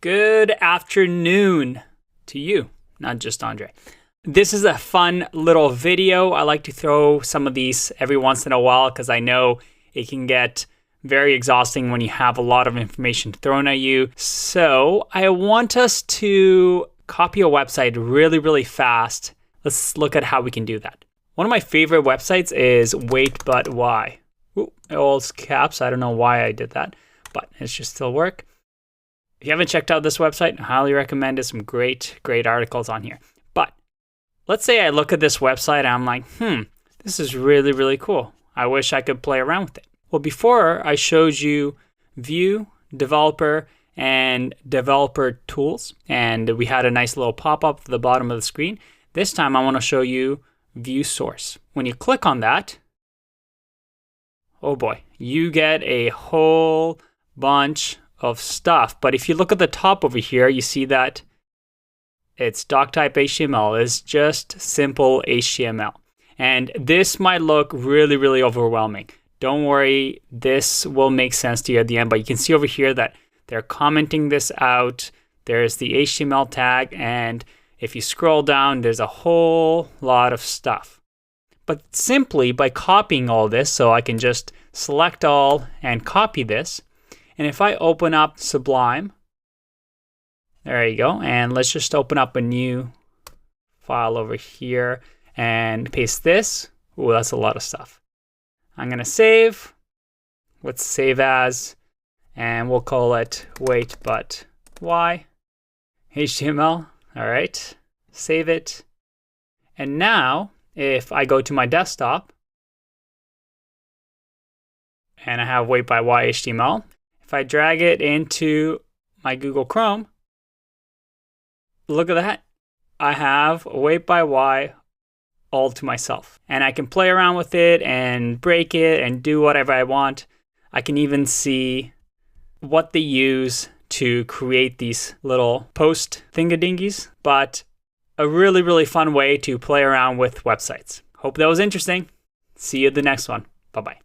Good afternoon to you, not just Andre. This is a fun little video. I like to throw some of these every once in a while because I know it can get very exhausting when you have a lot of information thrown at you. So I want us to copy a website really fast. Let's look at how we can do that. One of my favorite websites is Wait But Why. Ooh, all caps. I don't know why I did that, but it should still work. If you haven't checked out this website, I highly recommend it. Some great articles on here. But let's say I look at this website and I'm like, this is really cool. I wish I could play around with it. Well, before I showed you View, Developer, and Developer Tools, and we had a nice little pop-up at the bottom of the screen. This time I want to show you View Source. When you click on that, oh boy, you get a whole bunch of stuff. But if you look at the top over here, you see that it's doctype HTML. It's just simple HTML. And this might look really overwhelming. Don't worry, this will make sense to you at the end. But you can see over here that they're commenting this out. There's the HTML tag. And if you scroll down, there's a whole lot of stuff. But simply by copying all this, so I can just select all and copy this. And if I open up Sublime, there you go. And let's just open up a new file over here and paste this. Ooh, that's a lot of stuff. I'm going to save. Let's save as, and we'll call it Wait But Why HTML. All right, save it. And now if I go to my desktop and I have Wait But Why HTML, if I drag it into my Google Chrome, look at that. I have Wait But Why all to myself. And I can play around with it and break it and do whatever I want. I can even see what they use to create these little post thingadingies, but a really fun way to play around with websites. Hope that was interesting. See you at the next one. Bye-bye.